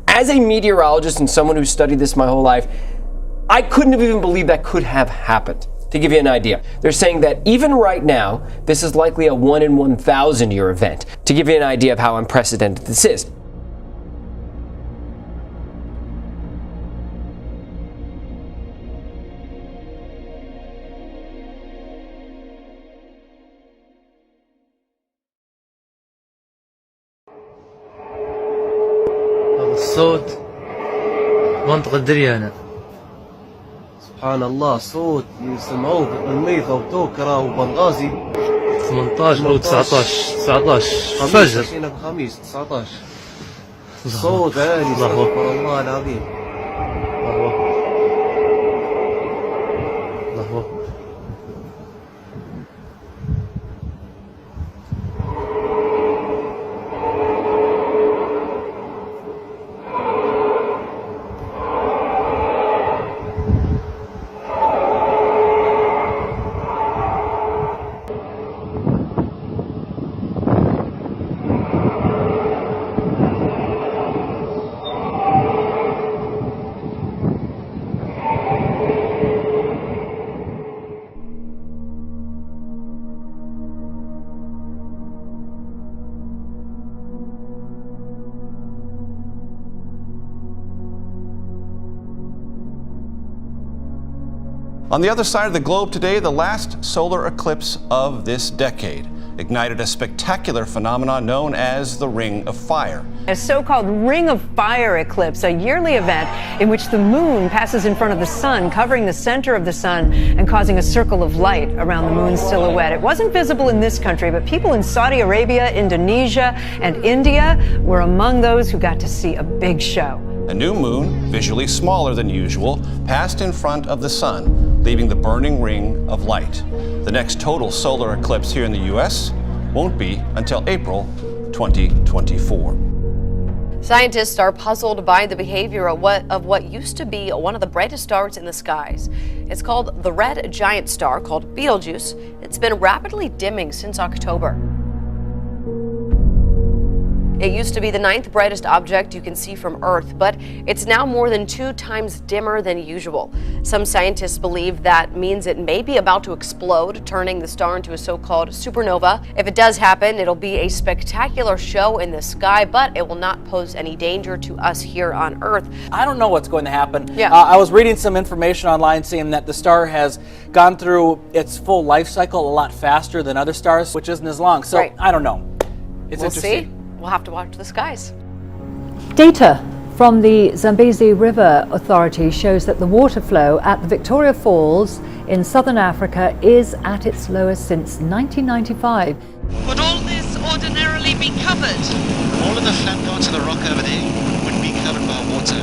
As a meteorologist and someone who's studied this my whole life, I couldn't have even believed that could have happened. To give you an idea, they're saying that even right now, this is likely a 1 in 1,000 year event. To give you an idea of how unprecedented this is. الصوت منطقة دريانة. سبحان الله، صوت يسمعوه بالميضة وتوكرة وبنغازي. 18 أو 19 فجر. خميس 19. صوت عالي، سبحان الله العظيم. الله أكبر. On the other side of the globe today, the last solar eclipse of this decade ignited a spectacular phenomenon known as the Ring of Fire. A so-called Ring of Fire eclipse, a yearly event in which the moon passes in front of the sun, covering the center of the sun and causing a circle of light around the moon's silhouette. It wasn't visible in this country, but people in Saudi Arabia, Indonesia, and India were among those who got to see a big show. A new moon, visually smaller than usual, passed in front of the sun, leaving the burning ring of light. The next total solar eclipse here in the U.S. won't be until April 2024. Scientists are puzzled by the behavior of what used to be one of the brightest stars in the skies. It's called the red giant star, called Betelgeuse. It's been rapidly dimming since October. It used to be the 9th brightest object you can see from Earth, but it's now more than 2 times dimmer than usual. Some scientists believe that means it may be about to explode, turning the star into a so-called supernova. If it does happen, it'll be a spectacular show in the sky, but it will not pose any danger to us here on Earth. I don't know what's going to happen. Yeah. I was reading some information online saying that the star has gone through its full life cycle a lot faster than other stars, which isn't as long. So Right. I don't know. It's We'll interesting. see. We'll have to watch the skies. Data from the Zambezi River Authority shows that the water flow at the Victoria Falls in southern Africa is at its lowest since 1995. Would all this ordinarily be covered? All of the flat parts of the rock over there would be covered by water.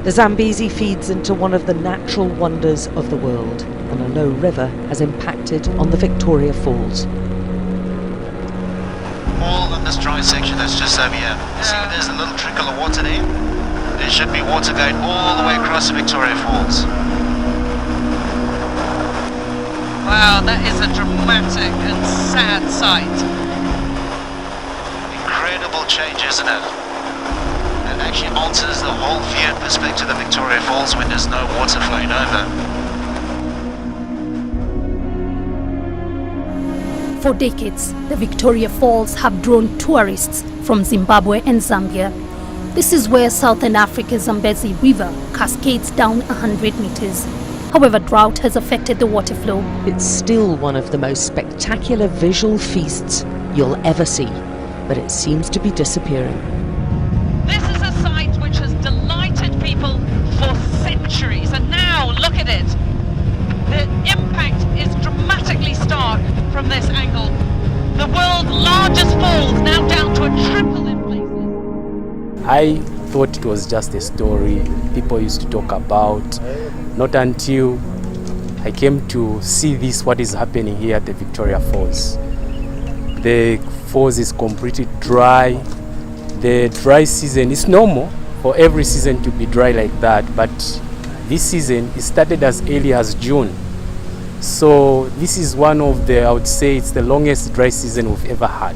The Zambezi feeds into one of the natural wonders of the world, and a low river has impacted on the Victoria Falls. All in this dry section that's just over here. See, there's a little trickle of water there. There should be water going all the way across the Victoria Falls. Wow, that is a dramatic and sad sight. Incredible change, isn't it? It actually alters the whole view and perspective of the Victoria Falls when there's no water flowing over. For decades, the Victoria Falls have drawn tourists from Zimbabwe and Zambia. This is where southern Africa's Zambezi River cascades down 100 meters. However, drought has affected the water flow. It's still one of the most spectacular visual feasts you'll ever see, but it seems to be disappearing. This is a sight which has delighted people for centuries, and now look at it. The impact is dramatically stark from this angle. The world's largest falls now down to a triple in places. I thought it was just a story people used to talk about, not until I came to see what is happening here at the Victoria Falls. The falls is completely dry. The dry season is normal for every season to be dry like that, but this season it started as early as June. So this is one of the, I would say it's the longest dry season we've ever had.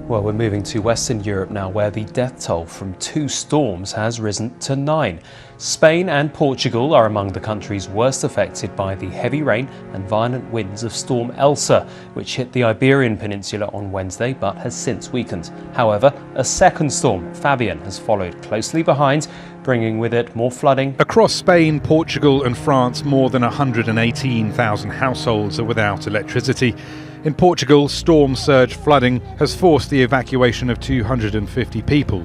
Well, we're moving to Western Europe now, where the death toll from 2 storms has risen to 9. Spain and Portugal are among the countries worst affected by the heavy rain and violent winds of Storm Elsa, which hit the Iberian Peninsula on Wednesday but has since weakened. However, a second storm, Fabian, has followed closely behind, bringing with it more flooding. Across Spain, Portugal and France, more than 118,000 households are without electricity. In Portugal, storm surge flooding has forced the evacuation of 250 people.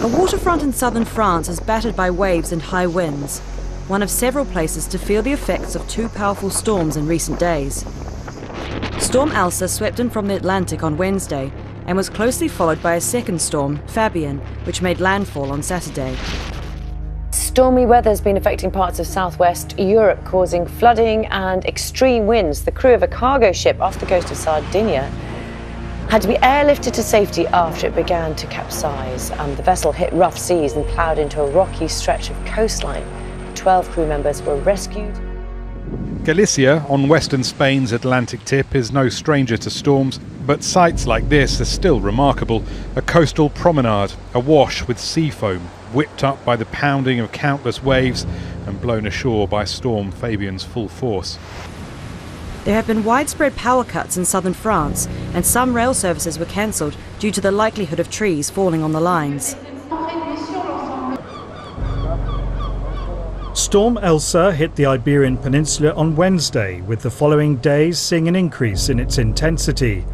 A waterfront in southern France is battered by waves and high winds, one of several places to feel the effects of 2 powerful storms in recent days. Storm Elsa swept in from the Atlantic on Wednesday and was closely followed by a second storm, Fabian, which made landfall on Saturday. Stormy weather has been affecting parts of southwest Europe, causing flooding and extreme winds. The crew of a cargo ship off the coast of Sardinia had to be airlifted to safety after it began to capsize. The vessel hit rough seas and ploughed into a rocky stretch of coastline. 12 crew members were rescued. Galicia, on western Spain's Atlantic tip, is no stranger to storms, but sights like this are still remarkable. A coastal promenade, awash with sea foam, whipped up by the pounding of countless waves and blown ashore by Storm Fabian's full force. There have been widespread power cuts in southern France, and some rail services were cancelled due to the likelihood of trees falling on the lines. Storm Elsa hit the Iberian Peninsula on Wednesday, with the following days seeing an increase in its intensity.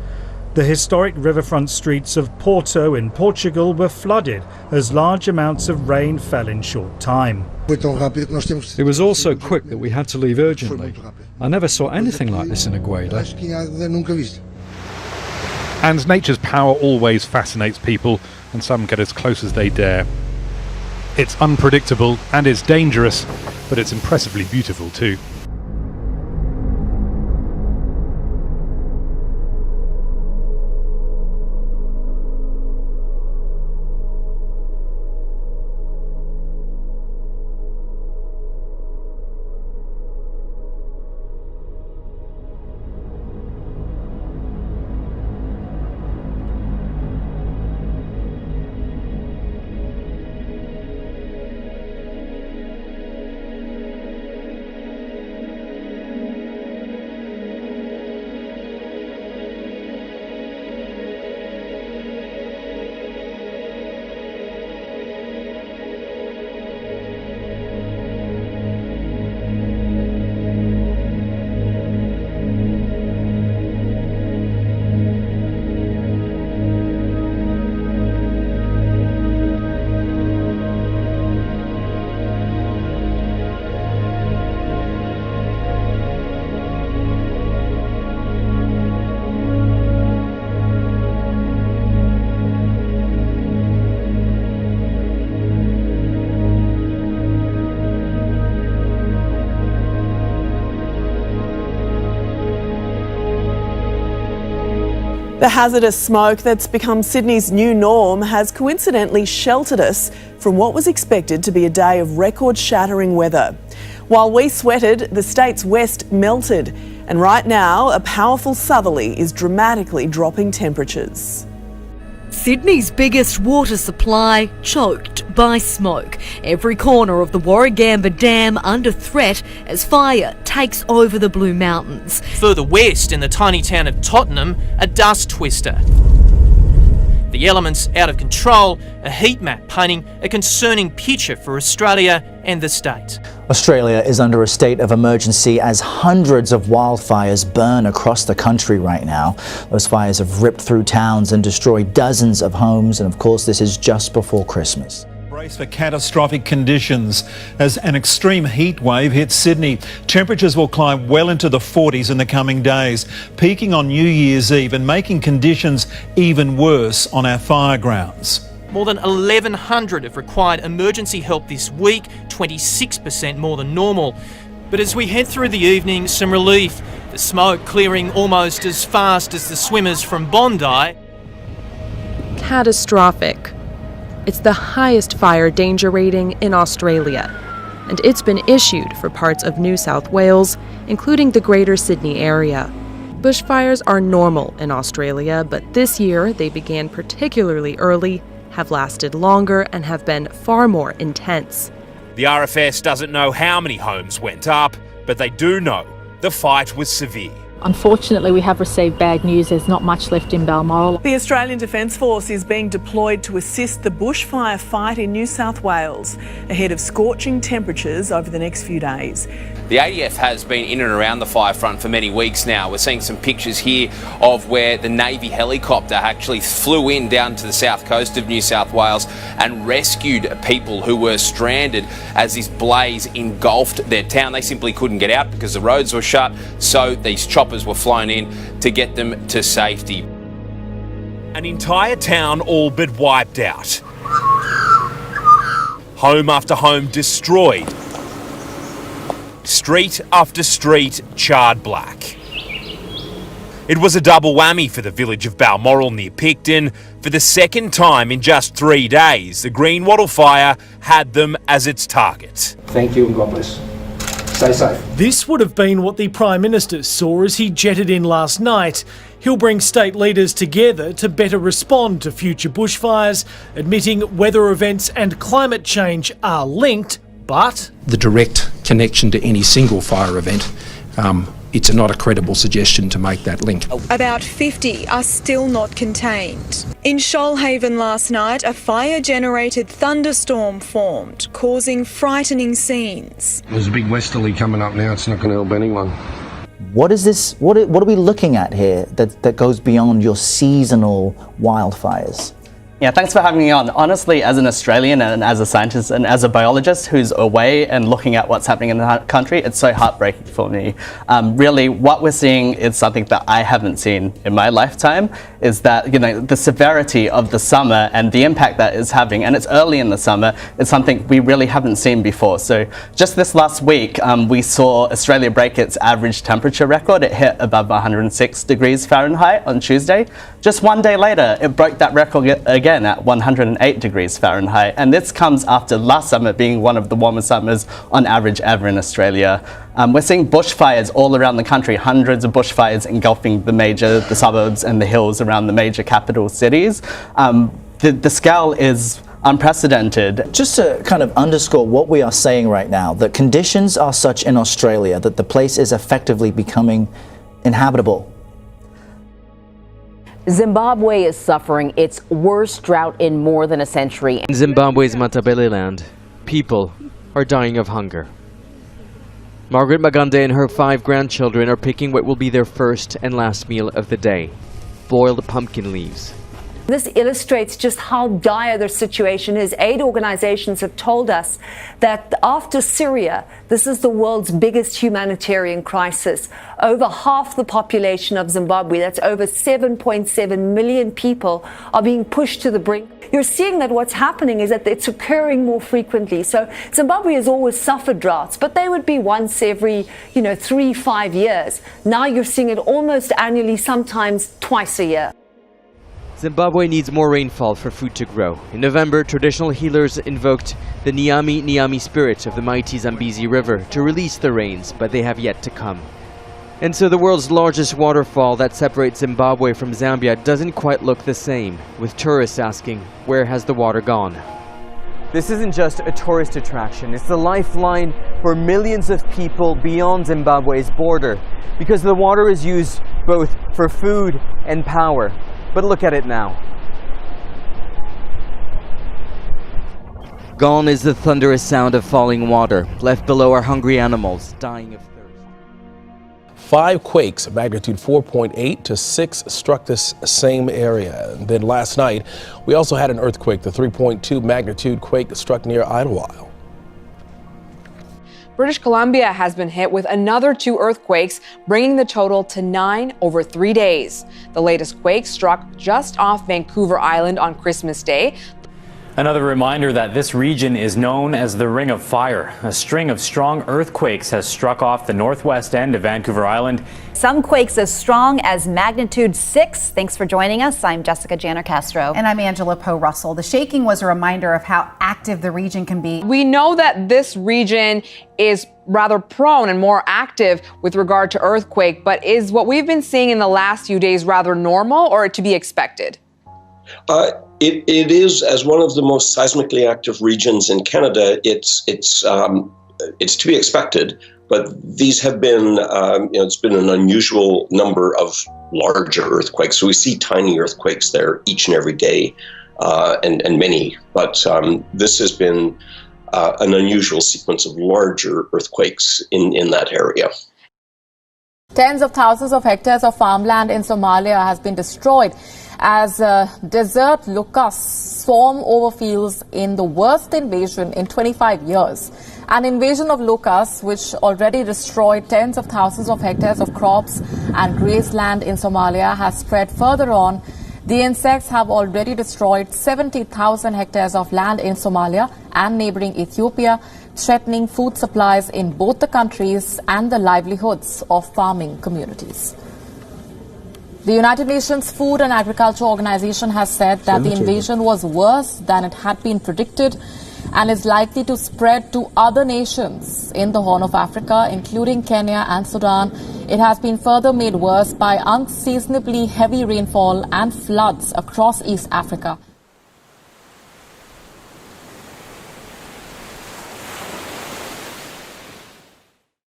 The historic riverfront streets of Porto in Portugal were flooded as large amounts of rain fell in short time. It was all so quick that we had to leave urgently. I never saw anything like this in Agueda. And nature's power always fascinates people, and some get as close as they dare. It's unpredictable and it's dangerous, but it's impressively beautiful too. The hazardous smoke that's become Sydney's new norm has coincidentally sheltered us from what was expected to be a day of record-shattering weather. While we sweated, the state's west melted, and right now a powerful southerly is dramatically dropping temperatures. Sydney's biggest water supply choked by smoke. Every corner of the Warragamba Dam under threat as fire takes over the Blue Mountains. Further west in the tiny town of Tottenham, a dust twister. The elements out of control, a heat map painting a concerning picture for Australia and the state. Australia is under a state of emergency as hundreds of wildfires burn across the country right now. Those fires have ripped through towns and destroyed dozens of homes, and of course this is just before Christmas. Brace for catastrophic conditions as an extreme heat wave hits Sydney. Temperatures will climb well into the 40s in the coming days, peaking on New Year's Eve and making conditions even worse on our fire grounds. More than 1,100 have required emergency help this week, 26% more than normal. But as we head through the evening, some relief. The smoke clearing almost as fast as the swimmers from Bondi. Catastrophic. It's the highest fire danger rating in Australia, and it's been issued for parts of New South Wales, including the Greater Sydney area. Bushfires are normal in Australia, but this year they began particularly early, have lasted longer, and have been far more intense. The RFS doesn't know how many homes went up, but they do know the fight was severe. Unfortunately, we have received bad news. There's not much left in Balmoral. The Australian Defence Force is being deployed to assist the bushfire fight in New South Wales ahead of scorching temperatures over the next few days. The ADF has been in and around the fire front for many weeks now. We're seeing some pictures here of where the Navy helicopter actually flew in down to the south coast of New South Wales and rescued people who were stranded as this blaze engulfed their town. They simply couldn't get out because the roads were shut, so these choppers were flown in to get them to safety. An entire town all but wiped out. Home after home destroyed. Street after street charred black. It was a double whammy for the village of Balmoral near Picton. For the second time in just 3 days, the Greenwattle fire had them as its target. Thank you and God bless. Stay safe. This would have been what the Prime Minister saw as he jetted in last night. He'll bring state leaders together to better respond to future bushfires, admitting weather events and climate change are linked, but The direct connection to any single fire event, it's not a credible suggestion to make that link. About 50 are still not contained. In Shoalhaven last night, a fire-generated thunderstorm formed, causing frightening scenes. There's a big westerly coming up now. It's not going to help anyone. What is this? What are we looking at here that goes beyond your seasonal wildfires? Yeah, thanks for having me on. Honestly, as an Australian and as a scientist and as a biologist who's away and looking at what's happening in the country, it's so heartbreaking for me. Really, what we're seeing is something that I haven't seen in my lifetime, is that, you know, the severity of the summer and the impact that it's having, and it's early in the summer, is something we really haven't seen before. So just this last week, we saw Australia break its average temperature record. It hit above 106 degrees Fahrenheit on Tuesday. Just one day later, it broke that record again at 108 degrees Fahrenheit, and this comes after last summer being one of the warmest summers on average ever in Australia. We're seeing bushfires all around the country, hundreds of bushfires engulfing the suburbs and the hills around the major capital cities. The scale is unprecedented. Just to kind of underscore what we are saying right now, that conditions are such in Australia that the place is effectively becoming inhabitable. Zimbabwe is suffering its worst drought in more than a century. In Zimbabwe's Matabeleland, people are dying of hunger. Margaret Magande and her 5 grandchildren are picking what will be their first and last meal of the day: boiled pumpkin leaves. This illustrates just how dire their situation is. Aid organizations have told us that after Syria, this is the world's biggest humanitarian crisis. Over half the population of Zimbabwe, that's over 7.7 million people, are being pushed to the brink. You're seeing that what's happening is that it's occurring more frequently. So Zimbabwe has always suffered droughts, but they would be once every, 3-5 years. Now you're seeing it almost annually, sometimes twice a year. Zimbabwe needs more rainfall for food to grow. In November, traditional healers invoked the Nyami spirit of the mighty Zambezi River to release the rains, but they have yet to come. And so the world's largest waterfall that separates Zimbabwe from Zambia doesn't quite look the same, with tourists asking, where has the water gone? This isn't just a tourist attraction, it's the lifeline for millions of people beyond Zimbabwe's border, because the water is used both for food and power. But look at it now. Gone is the thunderous sound of falling water. Left below are hungry animals, dying of thirst. 5 quakes of magnitude 4.8 to 6 struck this same area. And then last night, we also had an earthquake, the 3.2 magnitude quake that struck near Idlewild. British Columbia has been hit with another 2 earthquakes, bringing the total to 9 over 3 days. The latest quake struck just off Vancouver Island on Christmas Day. Another reminder that this region is known as the Ring of Fire. A string of strong earthquakes has struck off the northwest end of Vancouver Island. Some quakes as strong as magnitude 6. Thanks for joining us. I'm Jessica Janner-Castro. And I'm Angela Poe Russell. The shaking was a reminder of how active the region can be. We know that this region is rather prone and more active with regard to earthquake, but is what we've been seeing in the last few days rather normal or to be expected? It is, as one of the most seismically active regions in Canada, it's to be expected. But these have been, it's been an unusual number of larger earthquakes. So we see tiny earthquakes there each and every day, and many. But this has been an unusual sequence of larger earthquakes in that area. Tens of thousands of hectares of farmland in Somalia has been destroyed as desert locusts swarm over fields in the worst invasion in 25 years. An invasion of locusts, which already destroyed tens of thousands of hectares of crops and grazed land in Somalia, has spread further on. The insects have already destroyed 70,000 hectares of land in Somalia and neighboring Ethiopia, threatening food supplies in both the countries and the livelihoods of farming communities. The United Nations Food and Agriculture Organization has said that the invasion was worse than it had been predicted and is likely to spread to other nations in the Horn of Africa, including Kenya and Sudan. It has been further made worse by unseasonably heavy rainfall and floods across East Africa.